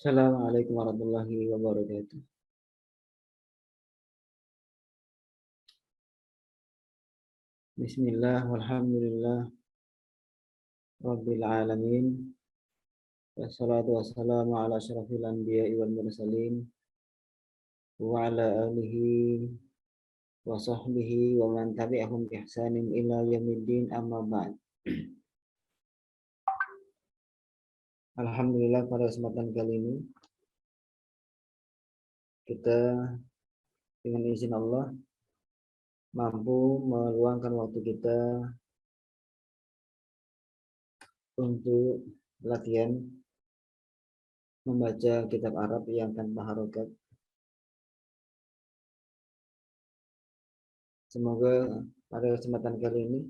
Assalamualaikum warahmatullahi wabarakatuh. Bismillah, walhamdulillah, rabbil alamin. Wassalatu wassalamu ala asyrafil anbiya'i wal mursalin wa ala alihi wa sahbihi wa man tabi'ahum bi ihsanin ila yaumiddin, amma ba'd. Alhamdulillah, pada kesempatan kali ini kita dengan izin Allah mampu meluangkan waktu kita untuk latihan membaca kitab Arab yang tanpa harokat. Semoga pada kesempatan kali ini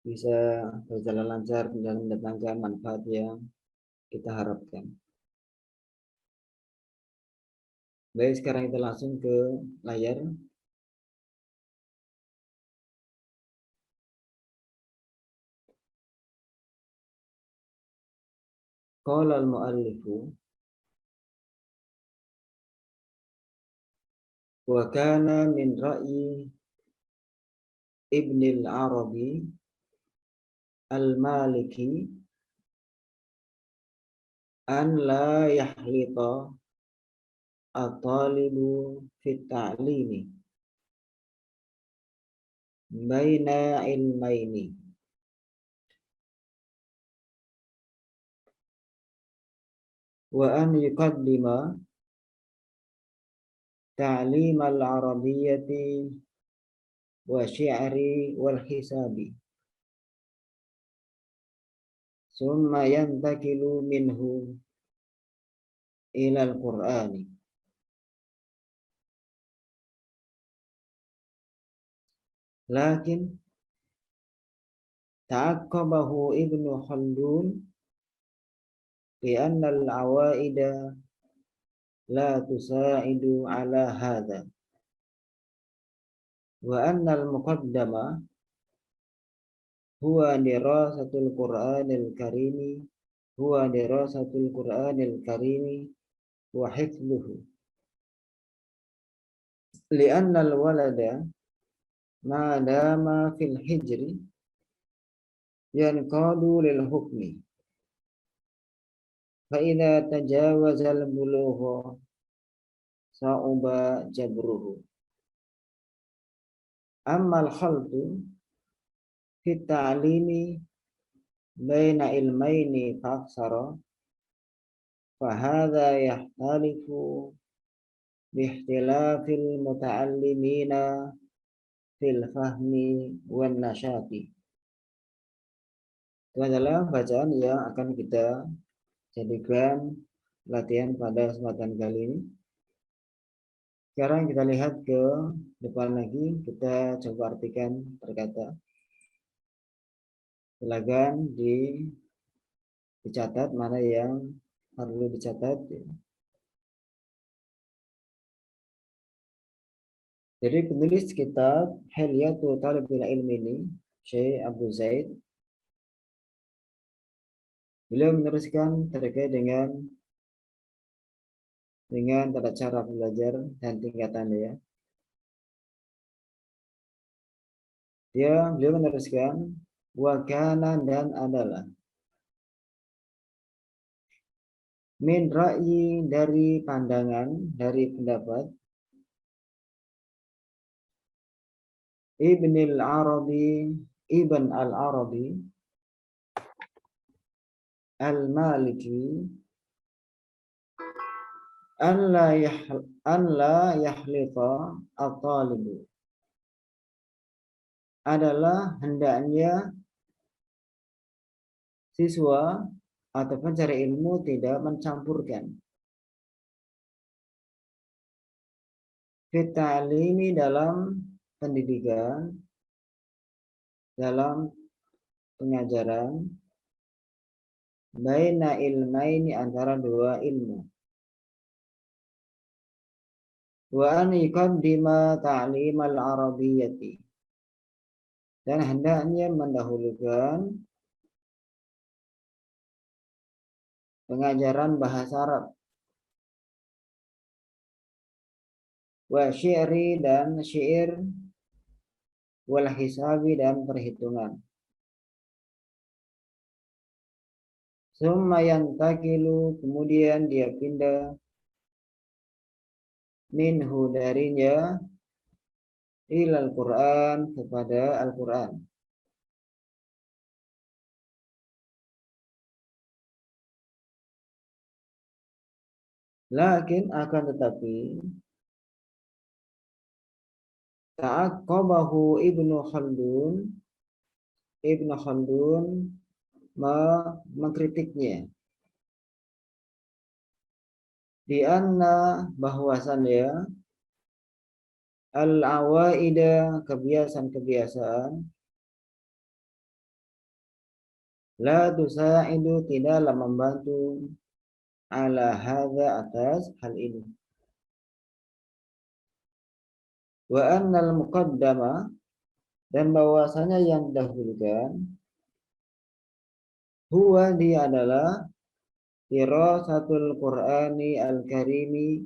bisa berjalan lancar dan mendatangkan manfaat yang kita harapkan. Baik, sekarang kita langsung ke layar. Qala al-muallifu wa kana min ra'yi Ibn al-Arabi al-Maliki an la yahlita at-talibu fi at-ta'limi baina ilmaini wa an yuqaddima ta'lim al-arabiyyati wa syi'ri wal hisabi summa yantakilu minhu ila al-Qur'ani. Lakin ta'aqqabahu Ibnu Khaldun bi anna al-awaida la tusa'idu ala hadha wa anna al-muqaddama huwa dirasatul Qur'anil karimi wa hifdhuhu li'anna al-walada ma dama fil hijri yanqadu lil hukmi fa idza tajawaza al-bulugha sa'uba jabruhu. Amma al-khaltu fi ta'limi baina ilmaini fa'aksara fa hadha yahtalifu bi ikhtilafil muta'allimina fil fahmi wan nasyati. Itu adalah bacaan yang akan kita jadikan latihan pada kesempatan kali ini. Sekarang kita lihat ke depan lagi, kita coba artikan perkata. Silakan dicatat mana yang perlu dicatat. Jadi penulis kitab Hilyatul Talibil Ilmi ini, Syekh Abu Zaid, beliau meneruskan terkait dengan tata cara belajar dan tingkatannya. Beliau meneruskan wa kana, dan adalah min ra'yi, dari pandangan, dari pendapat Ibn al-Arabi al-Maliki an la yahlita at-talibu, adalah hendaknya siswa atau pencari ilmu tidak mencampurkan fit ta'limi, dalam pendidikan, dalam pengajaran, baina ilmaini, antara dua ilmu, wa an yuqaddima ta'lim al-arabiyyati, dan hendaknya mendahulukan pengajaran bahasa Arab, wa syi'ri dan syair, wal hisabi dan perhitungan. Summa yantakilu, kemudian dia pindah minhu darinya ilal Quran, kepada Al-Quran. Lakin akan tetapi ta'aqqabahu Ibnu Khaldun mengkritiknya di anna, bahwasannya al-awaida, kebiasaan-kebiasaan, la tusa'idu, tidaklah membantu, ala hadza, atas hal ini. Wa annal muqaddama, dan bahwasanya yang didahulukan, huwa, dia adalah dirasatul Qur'ani al-karimi,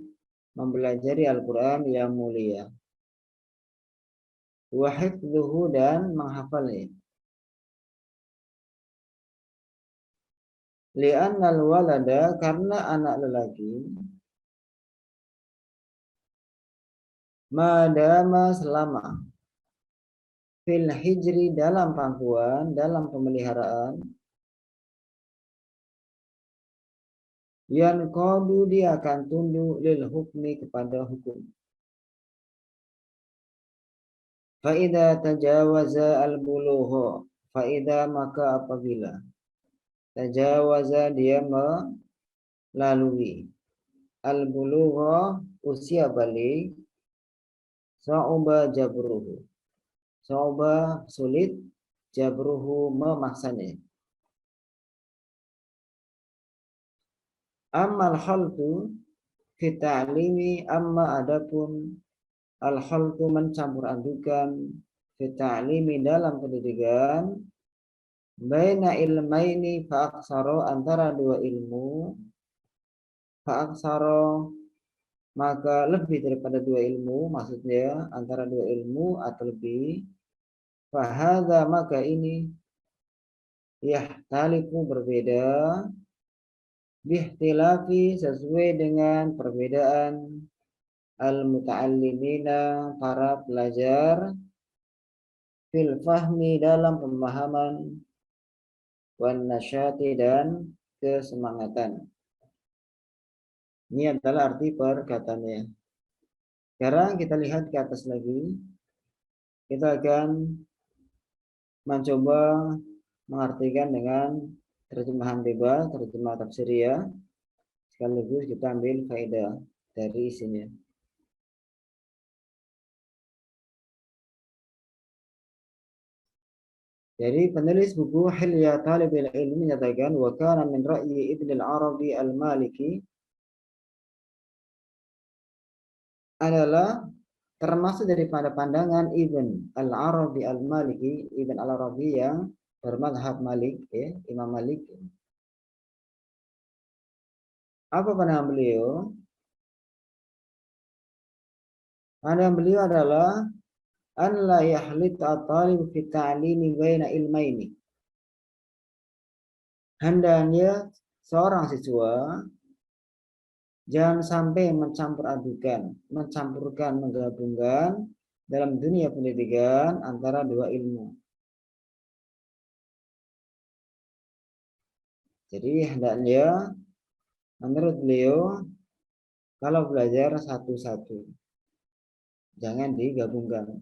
mempelajari Al-Quran yang mulia, wa hifdzuhu, dan menghafalnya. Li'annal walada, karena anak lelaki, madama, selama, fil hijri, dalam pangkuan, dalam pemeliharaan, yanqadu, dia akan tunduk, lil hukmi, kepada hukum. Fa'idha tajawaza al-bulugha, fa'idha, maka apabila tajawaza, dia melalui al-bulugha, usia balik, sa'uba jabruhu, sa'uba, sulit, jabruhu, memaksanya. Ammal khaltu fi ta'limi, amma adapun al khaltu, mencampur adukan, fi ta'limi, dalam pendidikan, baina ilmaini fa aksaro, antara dua ilmu, fa aksaro, maka lebih daripada dua ilmu, maksudnya antara dua ilmu atau lebih, fa hadza, maka ini, yahtalifu, berbeda, bihtilafi, sesuai dengan perbedaan, al-muta'allimina, para pelajar, fil fahmi, dalam pemahaman, wan nasyati, dan kesemangatan. Ini adalah arti perkataannya. Sekarang kita lihat ke atas lagi. Kita akan mencoba mengartikan dengan terjemahan bebas, terjemah tafsiriyah. Sekaligus kita ambil faedah dari isinya. Jadi penulis buku Hilya Talibil Ilmi menyatakan, wa kana min ra'yi Ibn al-Arabi al-Maliki, adalah termasuk daripada pandangan Ibn al-Arabi al-Maliki, Ibn al-Arabi yang bermadhab Malik, Imam Malik. Apa pandangan beliau? Pandangan beliau adalah an la yahlit at-talib fi ta'limi baina ilmaini. Hendaknya seorang siswa jangan sampai mencampurkan, menggabungkan dalam dunia pendidikan antara dua ilmu. Jadi hendaknya menurut beliau kalau belajar satu-satu, jangan digabungkan.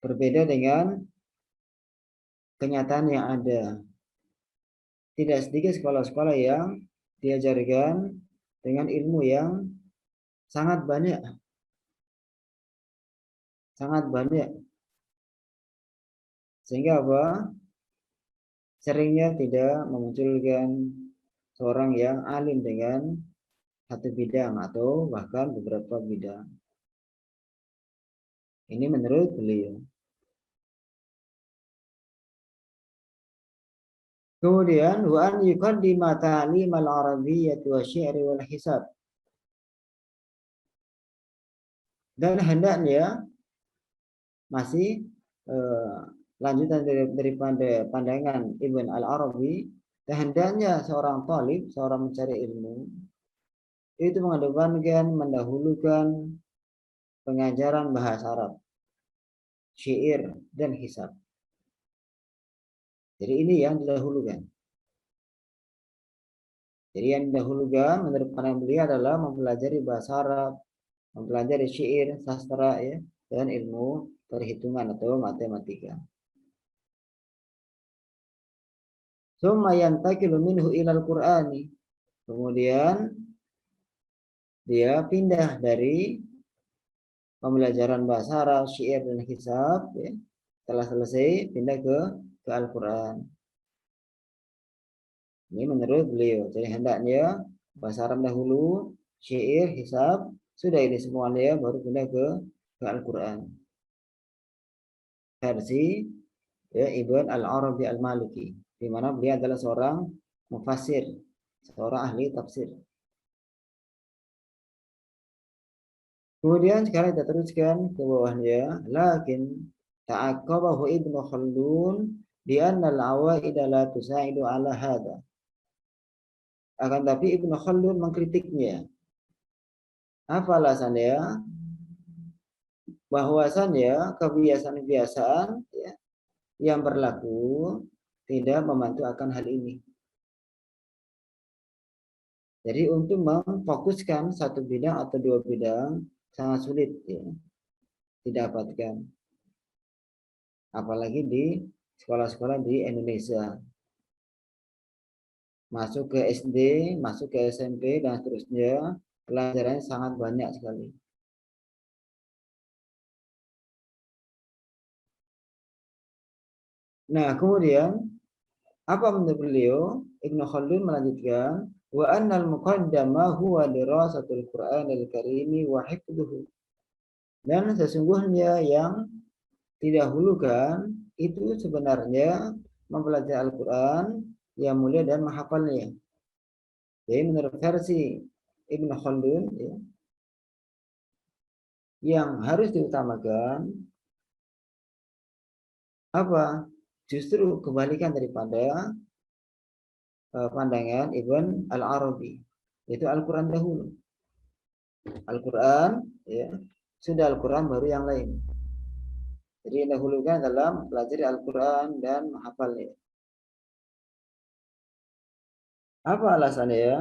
Berbeda dengan kenyataan yang ada. Tidak sedikit sekolah-sekolah yang diajarkan dengan ilmu yang sangat banyak. Sangat banyak. Sehingga apa? Seringnya tidak memunculkan seorang yang alim dengan satu bidang atau bahkan beberapa bidang. Ini menurut beliau. Kemudian wa an yuqaddima ta'limal arabiyyah wa syi'ri wal hisab. Dan hendaknya masih lanjutan daripada pandangan Ibn Al-Arabi, dan hendaknya seorang talib, seorang mencari ilmu itu mengedepankan, mendahulukan pengajaran bahasa Arab, syair dan hisab. Jadi ini yang didahulukan. Jadi yang didahulukan menurut pandangan beliau adalah mempelajari bahasa Arab, mempelajari syair, sastra, ya, dan ilmu perhitungan atau matematika. Summa yantaqilu minhu ilal Qur'ani. Kemudian dia pindah dari pembelajaran bahasa Arab, syair dan hisab, ya. Setelah selesai pindah ke Al-Qur'an. Ini menurut beliau. Jadi hendaknya bahasa Arab dahulu, syair, hisab, sudah ini semuanya baru pindah ke Al-Qur'an. Versi ya Ibn Al-Arabi Al-Maliki, di mana beliau adalah seorang mufassir, seorang ahli tafsir. Kemudian sekarang kita teruskan ke bawahnya, lakin ta'aqqabahu Ibnu Khaldun di anna al-awaid la tusa'idu ala hada. Akan tapi Ibnu Khaldun mengkritiknya. Apa alasannya? Bahwasannya kebiasaan-kebiasaan, ya, yang berlaku tidak membantu akan hal ini. Jadi untuk memfokuskan satu bidang atau dua bidang sangat sulit, ya, didapatkan. Apalagi di sekolah-sekolah di Indonesia. Masuk ke SD, masuk ke SMP, dan seterusnya, pelajarannya sangat banyak sekali. Nah, kemudian apa menurut beliau? Ibnu Khaldun melanjutkan, wa annal muqaddama huwa dirasatul Qur'anil Karimi wa hifdhuhu. Dan sesungguhnya yang didahulukan itu sebenarnya mempelajari Al-Quran yang mulia dan menghafalnya. Jadi menurut versi Ibnu Khaldun, ya, yang harus diutamakan apa? Justru kebalikan daripada pandangan Ibn Al-Arabi, yaitu Al-Quran dahulu. Al-Quran, ya, sudah Al-Quran baru yang lain. Jadi dahulukan dalam pelajari Al-Quran dan menghafalnya. Apa alasannya, ya?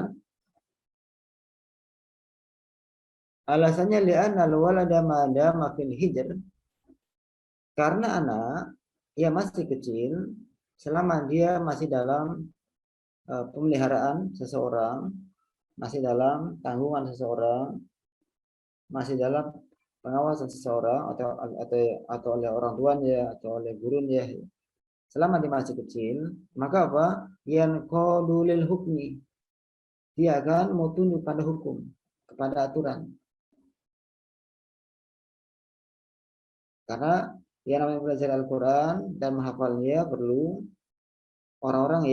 Alasannya li'anna al-walada ma dama fil hijr. Karena anak yang masih kecil, selama dia masih dalam pemeliharaan seseorang, masih dalam tanggungan seseorang, masih dalam pengawasan seseorang atau oleh orang tuanya atau oleh gurunya, selama dia masih kecil, maka apa? Yang qadulil hukmi, dia akan mau tunduk pada hukum, kepada aturan. Karena yang namanya belajar Al-Quran dan menghafalnya perlu orang-orang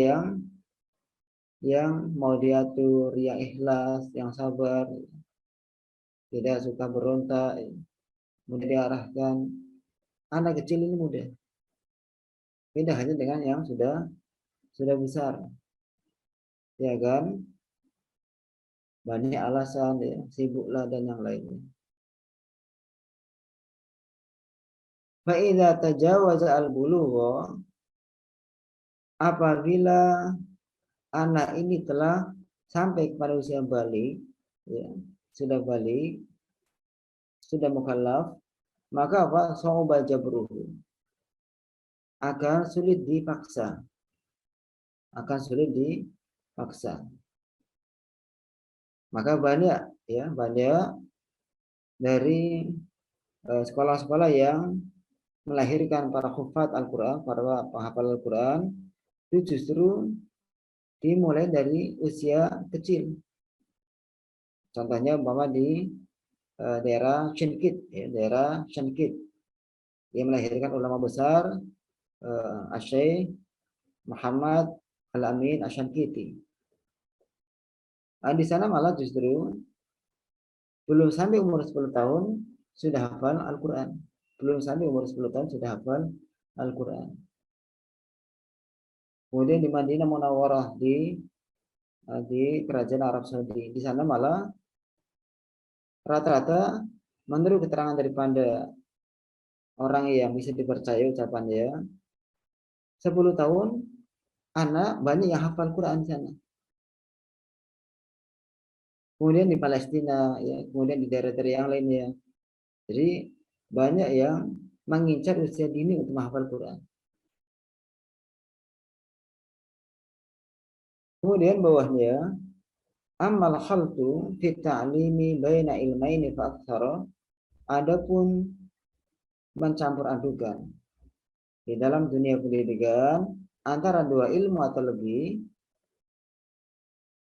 yang mau diatur, yang ikhlas, yang sabar, tidak suka berontak, mudah diarahkan. Anak kecil ini mudah. Beda hanya dengan yang sudah besar, ya kan? Banyak alasan, ya, sibuklah dan yang lainnya. Fa idza tajawaza al-bulugha, apabila anak ini telah sampai kepada usia balik, ya, sudah balik, sudah mukallaf, maka apa? Sa'uba jabruhu, akan sulit dipaksa. Akan sulit dipaksa. Maka banyak, ya, banyak dari sekolah-sekolah yang melahirkan para hufaz Al-Quran, para penghafal Al-Quran, itu justru dimulai dari usia kecil. Contohnya umpama di daerah Shinkit, ya, daerah Shinkit, yang melahirkan ulama besar Asy-Syaikh Muhammad Al-Amin Asy-Syanqiti. Di sana malah justru belum sampai umur 10 tahun sudah hafal Al-Quran. Belum sampai umur 10 tahun sudah hafal Al-Quran. Kemudian di Madinah Munawwarah di kerajaan Arab Saudi. Di sana malah rata-rata menurut keterangan daripada orang yang bisa dipercaya ucapannya, 10 tahun anak banyak yang hafal Quran di sana. Kemudian di Palestina, ya, kemudian di daerah-daerah yang lainnya. Jadi banyak yang mengincar usia dini untuk menghafal Quran. Kemudian bawahnya, amal khaltu fi ta'limi baina ilmaini fa aktsara. Adapun mencampur adukan di dalam dunia pendidikan antara dua ilmu atau lebih,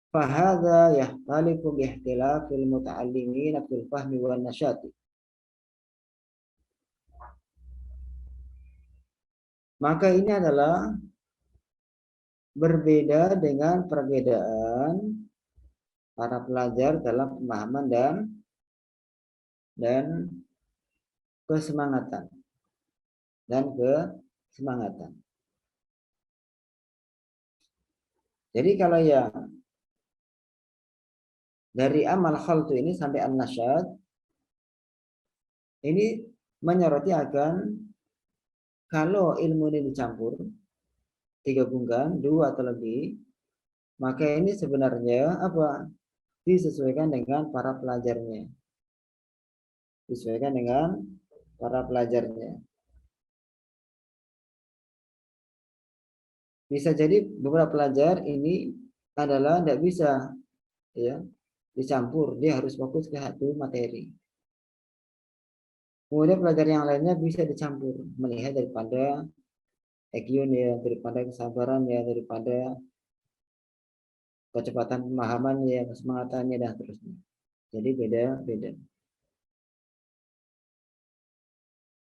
fahadha yahtalifu bihtilafil muta'allimin fil fahmi wan nasyati. Maka ini adalah berbeda dengan perbedaan para pelajar dalam pemahaman dan kesemangatan kesemangatan. Jadi kalau yang dari amal khaltu ini sampai an-nasyad ini menyoroti akan kalau ilmu ini dicampur, digabungkan dua atau lebih, maka ini sebenarnya apa? Disesuaikan dengan para pelajarnya. Disesuaikan dengan para pelajarnya. Bisa jadi beberapa pelajar ini adalah tidak bisa, ya, dicampur, dia harus fokus ke satu materi. Kemudian pelajar yang lainnya bisa dicampur, melihat daripada IQ-nya, daripada kesabarannya, daripada kecepatan pemahamannya, kesemangatannya, dan seterusnya. Jadi beda-beda.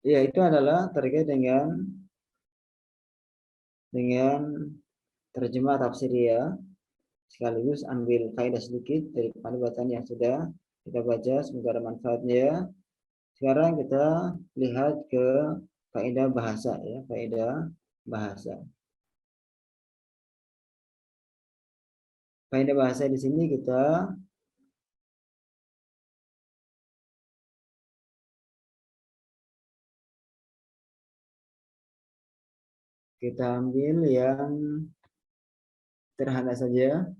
Ya, itu adalah terkait dengan terjemah tafsir ya. Sekaligus ambil faedah sedikit dari bacaan yang sudah kita baca, semoga ada manfaatnya. Sekarang kita lihat ke faedah bahasa ya, faedah bahasa. Faedah bahasa di sini kita ambil yang sederhana saja.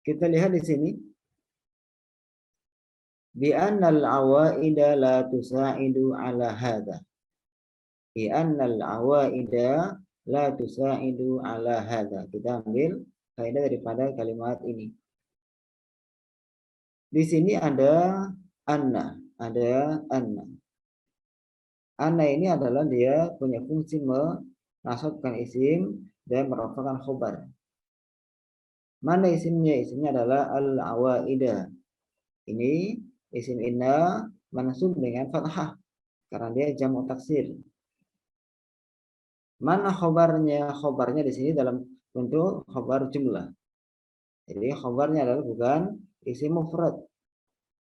Kita lihat di sini. Bi annal awaida la tusa'idu ala hadha. Bi annal awaida la tusa'idu ala hadha. Kita ambil faedah daripada kalimat ini. Di sini ada anna, ada anna. Anna ini adalah dia punya fungsi menasabkan isim dan merofakkan khobar. Mana isimnya? Isimnya adalah al-awaida. Ini isim inna mansub dengan fathah karena dia jamu taksir. Mana khobarnya? Khobarnya di sini dalam bentuk khobar jumlah. Jadi khobarnya adalah bukan isim mufrad,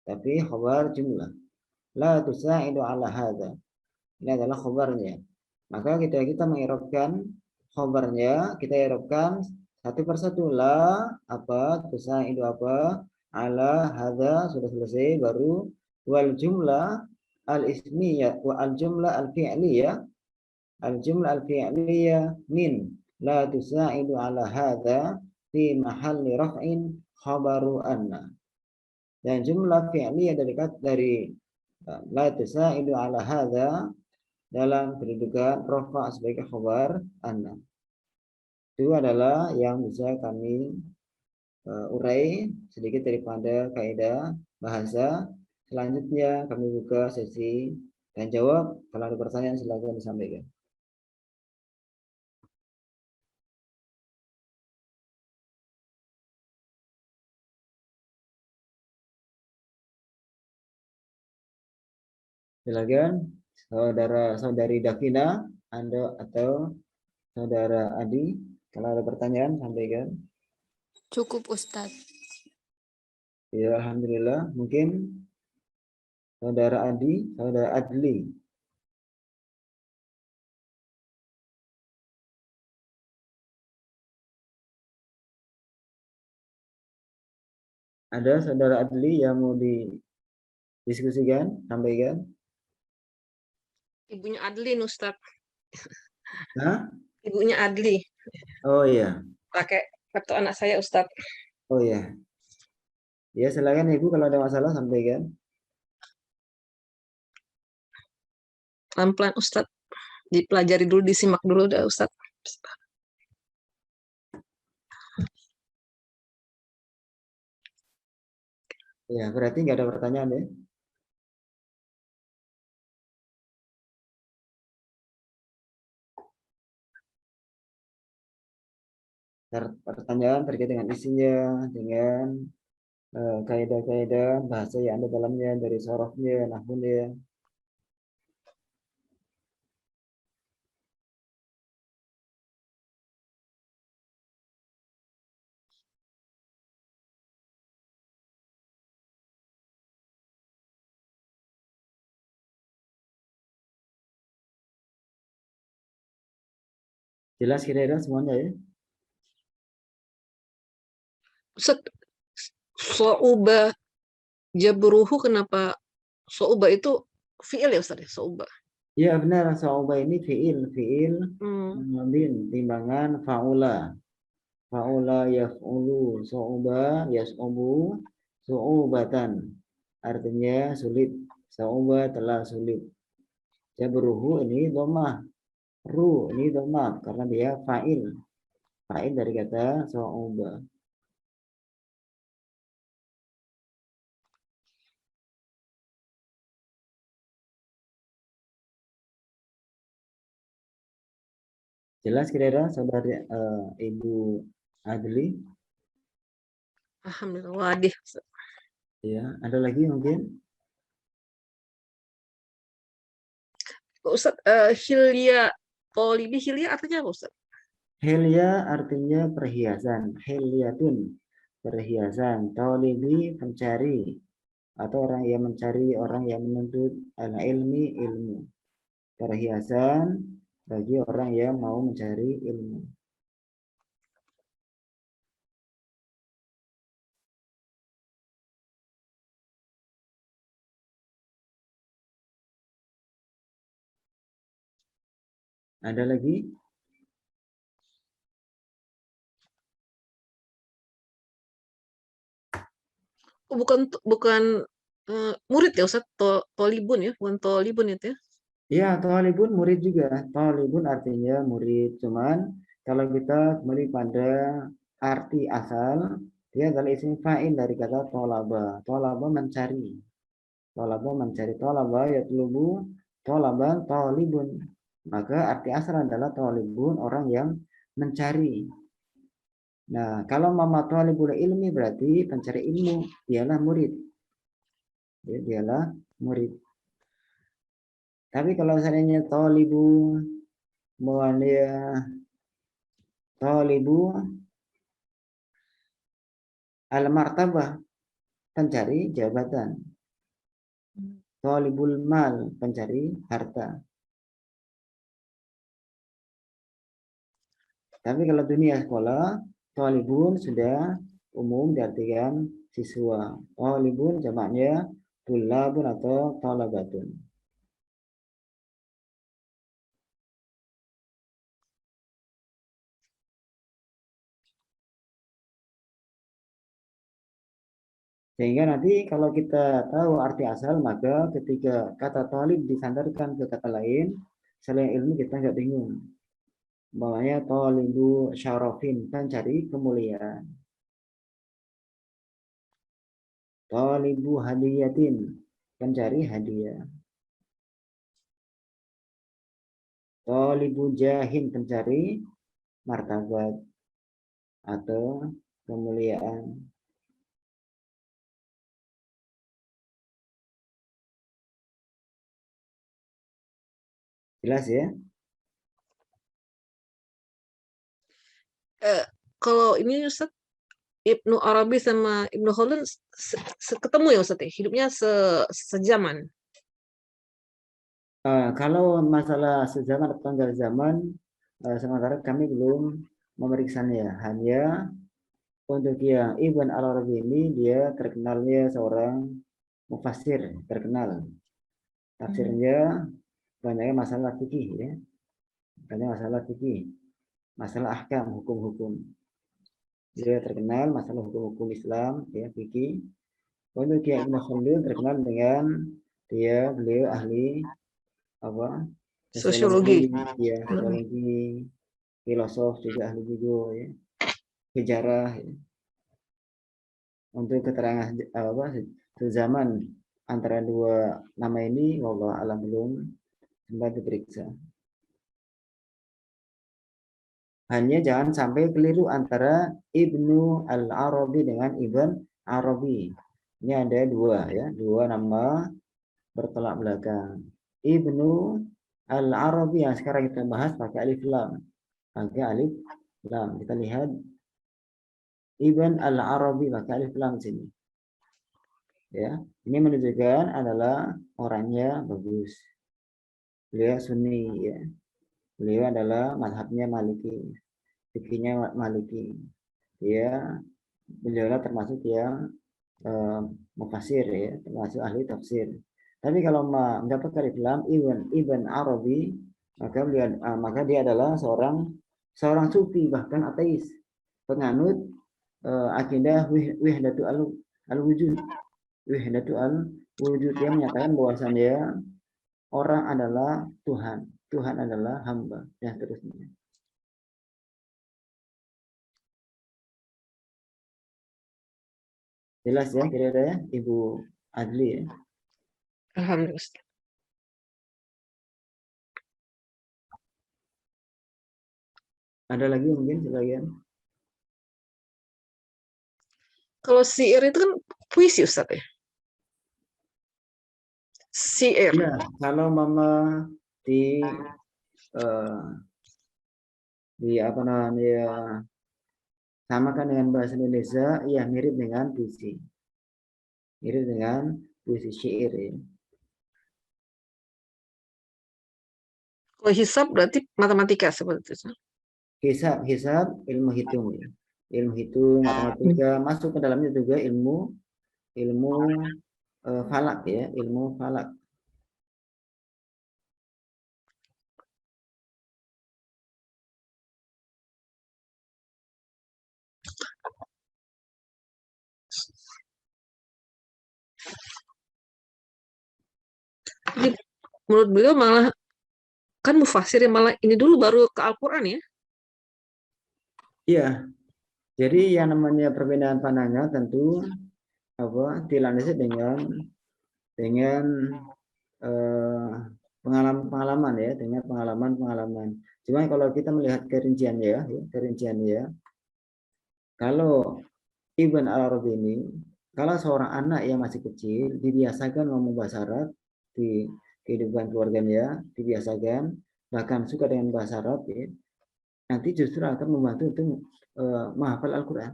tapi khobar jumlah. La tusa'idu ala hadha. Ini adalah khobarnya. Maka kita mengirobkan khobarnya, kita irobkan satu persatu. La apa, tusa'idu apa, ala hadha sudah selesai, baru wal jumlah al ismiyah wa al jumlah al fi'liyah. Al jumlah al fi'liyah min la tusa'idu ala hadha fi mahalli raf'in khabaru anna. Dan jumlah fi'liyah dari la tusa'idu ala hadha dalam kedudukan rafa sebagai khabar anna. Itu adalah yang bisa kami urai sedikit daripada kaidah bahasa. Selanjutnya kami buka sesi dan jawab. Kalau ada pertanyaan silakan disampaikan. Silakan saudari Davina, Anda atau saudara Adi, kalau ada pertanyaan sampaikan. Cukup Ustadz. Ya, alhamdulillah. Mungkin saudara Adi, saudara Adli. Ada saudara Adli yang mau didiskusikan, sampaikan. Ibunya Adlin, Ustadz. Hah? Ibunya Adli. Oh iya. Pakai kartu anak saya, Ustadz. Oh iya. Ya, silakan Ibu kalau ada masalah sampaikan. Pelan-pelan, Ustadz. Dipelajari dulu, disimak dulu dah, Ustadz. Ya, berarti nggak ada pertanyaan ya? Pertanyaan terkait dengan isinya, dengan kaidah-kaidah bahasa yang ada dalamnya, dari sorofnya, nahwunya. Jelas kira-kira semuanya ya? Ustadz, so'uba jabruhu, kenapa so'uba itu fi'il ya, Ustadz? So'uba. Ya benar, so'uba ini fi'il bin timbangan fa'ula. Fa'ula yaf'ulu, so'uba yas'ubu, so'ubatan. Artinya sulit. So'uba telah sulit. Jabruhu ini domah. Ru ini domah karena dia fa'il. Fa'il dari kata so'uba. Jelas kira-kira saudari Ibu Adli? Alhamdulillah, wadih. Ya, ada lagi mungkin? Ustadz, hilya, polibi hilya artinya apa, Ustadz? Hilya artinya perhiasan. Hilyatun, perhiasan. Talibi, pencari. Atau orang yang mencari, orang yang menuntut al-ilmi, ilmu. Perhiasan bagi orang yang mau mencari ilmu. Ada lagi? Oh, bukan murid ya, Ustadz? Tolibun ya, bukan tolibun itu ya? Ya, talibun murid juga. Talibun artinya murid. Cuman kalau kita kembali pada arti asal, dia adalah isim fa'il dari kata tolaba. Tolaba mencari. Tolaba mencari. Tolaba yatlubu. Tolaban talibun. Maka arti asal adalah talibun, orang yang mencari. Nah, kalau mama talibul ilmi berarti pencari ilmu. Dialah murid. Dialah murid. Tapi kalau seandainya talibu mulia talibu al-martabah, pencari jabatan. Talibul mal, pencari harta. Tapi kalau dunia sekolah, talibun sudah umum diartikan siswa. Talibun jamaknya tulabun atau talabatun. Sehingga nanti kalau kita tahu arti asal, maka ketika kata talib disandarkan ke kata lain, selain ilmu kita nggak bingung. Bawahnya talibu syarafin, pencari kemuliaan. Talibu hadiyatin, pencari hadiah. Talibu jahin, pencari martabat atau kemuliaan. Jelas ya? Kalau ini Ustaz, Ibnu Arabi sama Ibnu Khaldun ketemu ya Ustaz ya? Hidupnya sejaman. Kalau masalah sejaman atau enggak zaman, sementara kami belum memeriksanya. Hanya untuk yang Ibn al-Arabi ini, dia terkenalnya seorang mufassir, terkenal. Tafsirnya banyaknya masalah fikih ya. Banyak masalah fikih, masalah ahkam, hukum-hukum. Dia terkenal masalah hukum-hukum Islam, ya, fikih. Untuk yang Ibn Khaldun terkenal dengan beliau ahli apa? Sosiologi. Ya, sosiologi, filosof juga ahli juga ya. Sejarah ya. Untuk keterangan sezaman antara dua nama ini, wallahu alam belum sempat diperiksa. Hanya jangan sampai keliru antara Ibnu al-Arabi dengan Ibn Arabi. Ini ada dua ya, dua nama bertolak belakang. Ibnu al-Arabi yang sekarang kita bahas pakai alif lam. Pakai alif lam. Kita lihat Ibn al-Arabi pakai alif lam sini. Ya, ini menunjukkan adalah orangnya bagus. Beliau Sunni ya. Beliau adalah mazhabnya Maliki. Fikihnya Maliki. Ya, beliau termasuk yang mufassir ya, termasuk ahli tafsir. Tapi kalau mendapatkan alif lam Ibn Arabi, maka dia adalah seorang sufi, bahkan ateis, penganut akidah wihdatu al-wujud. Wihdatu al-wujud, yang menyatakan bahwasannya orang adalah Tuhan, Tuhan adalah hamba, dan seterusnya. Jelas ya kira-kira ya, Ibu Adli ya? Alhamdulillah. Ada lagi mungkin sebagian? Kalau syair itu kan puisi Ustaz ya? Syair. Ya, kalau mama di apa namanya, samakan dengan bahasa Indonesia, ya mirip dengan puisi. Mirip dengan puisi syair ya. Kalau hisab berarti matematika seperti itu. Hisab ilmu hitung ya. Ilmu hitung, matematika, masuk ke dalamnya juga ilmu falak ya, ilmu falak. Jadi, menurut beliau malah kan mufassir yang malah ini dulu baru ke Al-Quran ya? Iya. Jadi yang namanya perbedaan pandangan tentu dilandasi dengan pengalaman ya, dengan pengalaman. Cuma kalau kita melihat kerinciannya, kalau Ibn al-Arabi ini, kalau seorang anak yang masih kecil dibiasakan ngomong bahasa Arab di kehidupan keluarganya, dibiasakan bahkan suka dengan bahasa Arab ya, nanti justru akan membantu untuk menghafal Al-Quran.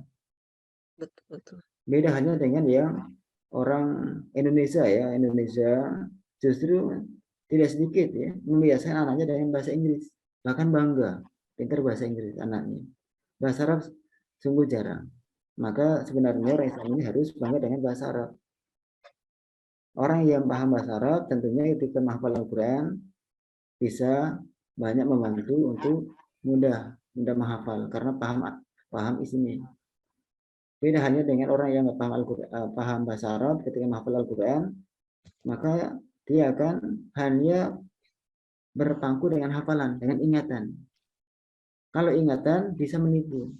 Betul. Beda halnya dengan yang orang Indonesia ya, Indonesia justru tidak sedikit ya membiasakan anaknya dengan bahasa Inggris, bahkan bangga pintar bahasa Inggris anaknya. Bahasa Arab sungguh jarang. Maka sebenarnya orang Islam ini harus bangga dengan bahasa Arab. Orang yang paham bahasa Arab tentunya ketika menghafal Al-Quran bisa banyak membantu untuk mudah menghafal karena paham isinya. Beda hanya dengan orang yang paham bahasa Arab, ketika menghafal Al-Quran, maka dia akan hanya berpangku dengan hafalan, dengan ingatan. Kalau ingatan bisa menipu.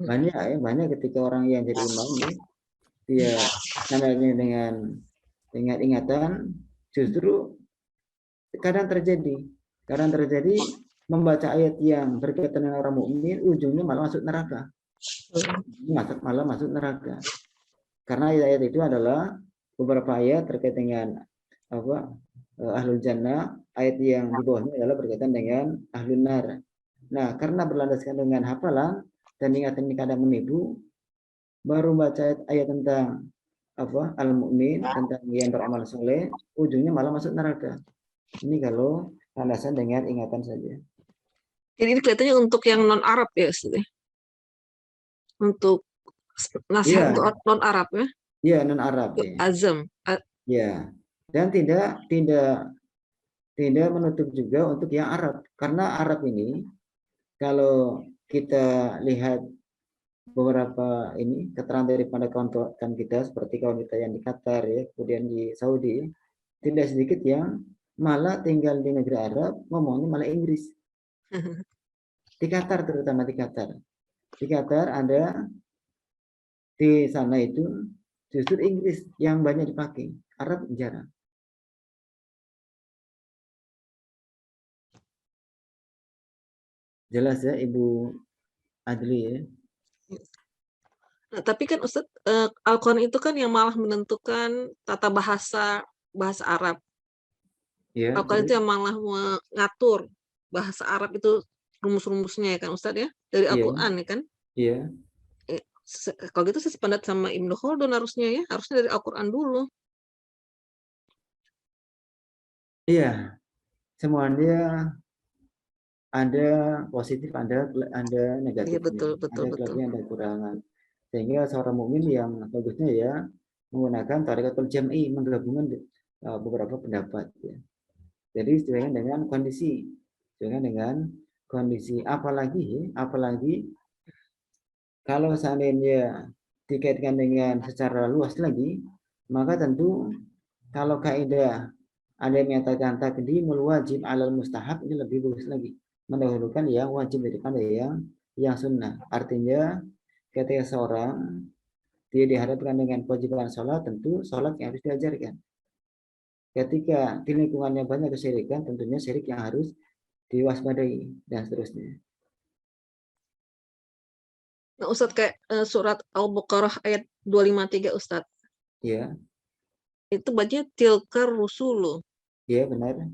Banyak ketika orang yang jadi imam dia namanya dengan ingatan, justru kadang terjadi membaca ayat yang berkaitan dengan orang mukmin, ujungnya malah masuk neraka. Karena ayat itu adalah beberapa ayat terkait dengan ahlul jannah, ayat yang di bawahnya adalah berkaitan dengan ahlun nar. Nah, karena berlandaskan dengan hafalan dan ingatan ini kadang menipu, baru baca ayat tentang apa al-mu'min, tentang yang beramal soleh, ujungnya malah masuk neraka. Ini kalau landasan dengan ingatan saja. Jadi ini kelihatannya untuk yang non Arab ya, Ustaz, ya? Untuk nasihat Iya, untuk non Arab ya, iya non Arab ya. azam. Ya. Dan tidak menutup juga untuk yang Arab, karena Arab ini kalau kita lihat beberapa ini keterangan daripada kawan-kawan kita seperti kawan kita yang di Qatar ya, kemudian di Saudi, tidak sedikit yang malah tinggal di negeri Arab ngomongnya malah Inggris. Di Qatar, terutama di Qatar. Di Qatar ada, di sana itu justru Inggris yang banyak dipakai, Arab jarang. Jelas ya Ibu Adli ya. Nah, tapi kan Ustaz, Al-Quran itu kan yang malah menentukan tata bahasa Arab. Ya, Al-Quran itu terus? yang malah mengatur bahasa Arab itu rumus-rumusnya ya kan Ustaz ya, dari Iya, Al-Quran ya kan. iya. Kalau gitu saya sependapat sama Ibnu Khaldun harusnya ya, harusnya dari Al-Quran dulu. Iya, semuanya ada positif, ada Iya negatifnya, betul betul ada betul. kelebihan dan kekurangan. Sehingga seorang mukmin yang bagusnya ya menggunakan tariqatul jam'i, menggabungkan beberapa pendapat ya. Jadi sesuai dengan kondisi, apalagi kalau seandainya dikaitkan dengan secara luas lagi, maka tentu kalau kaidah ada yang menyatakan taqdimul wajib alal mustahab, ini lebih bagus lagi, mendahulukan yang wajib daripada yang sunnah. Artinya ketika seorang dia dihadapkan dengan kewajiban sholat, tentu sholat yang harus diajarkan. Ketika di lingkungannya banyak kesyirikan, tentunya syirik yang harus diwaspadai dan seterusnya. Nah, Ustadz kayak surat Al-Baqarah ayat 253 Ustadz. Ya, Itu bacanya tilkar rusulu. ya benar.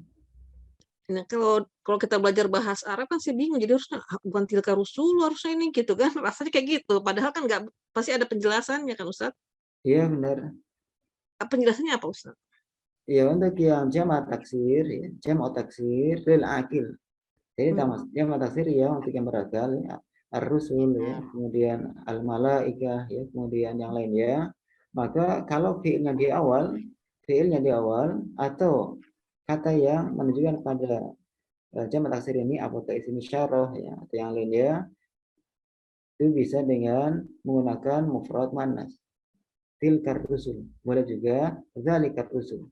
Nah, kalau kita belajar bahasa Arab kan saya bingung, jadi harusnya bukan tilkar rusulu harusnya ini gitu kan. Rasanya kayak gitu. Padahal kan nggak pasti ada penjelasannya kan Ustadz. Iya benar. Penjelasannya apa Ustadz? Ya untuk yang jamak taksir, ya, jamak taksir lil akil. Jadi jamak taksir ya untuk yang berakal, ya, ar-rusul ya, kemudian al-malaikah ya, kemudian yang lain ya. Maka kalau fiilnya di awal atau kata yang menunjukkan pada jamak taksir ini apakah isim isyarah ya atau yang lain ya, itu bisa dengan menggunakan mufrad muannas. Tilkar rusul, boleh juga zalikar rusul.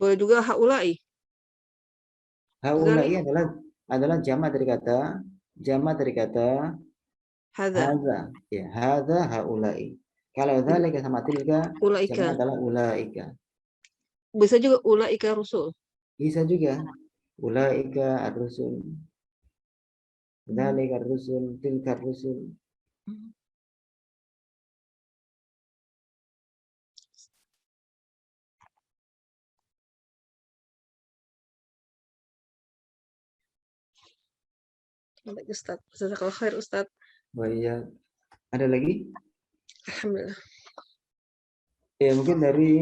Boleh juga haulai. Haulai Zalik adalah jamak dari kata hadza. hadza. Ya, hadza haulai. Kalau zalika sama tilka, jamaknya Ulaika. adalah ulaika. Bisa juga ulaika rusul. Bisa juga ulaika ar-rusul, zalika ar-rusul, tilka ar-rusul. Baik Ustadz. Jazakallahu khair Ustadz. Banyak. Ada lagi? Alhamdulillah. Ya, mungkin dari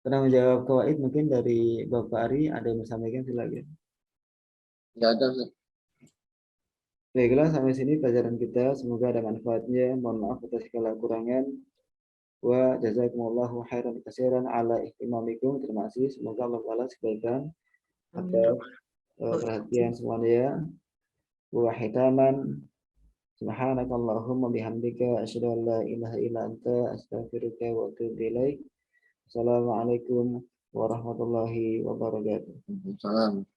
pernah menjawab kawaid, mungkin dari Bapak Ari ada yang mau sampaikan, silakan. Nggak ada, Ustaz. Baiklah, sampai sini pelajaran kita. Semoga ada manfaatnya. Mohon maaf atas segala kurangan. Wa jazakumullahu khairan katsiran ala ihtimamikum. Terima kasih. Semoga Allah balas kebaikan atas perhatian semuanya. Wa hitaman subhanakallahumma bihamdika asyhadu an la ilaha illa anta astaghfiruka wa atubu ilaik. Assalamualaikum warahmatullahi wabarakatuh. Waalaikumsalam.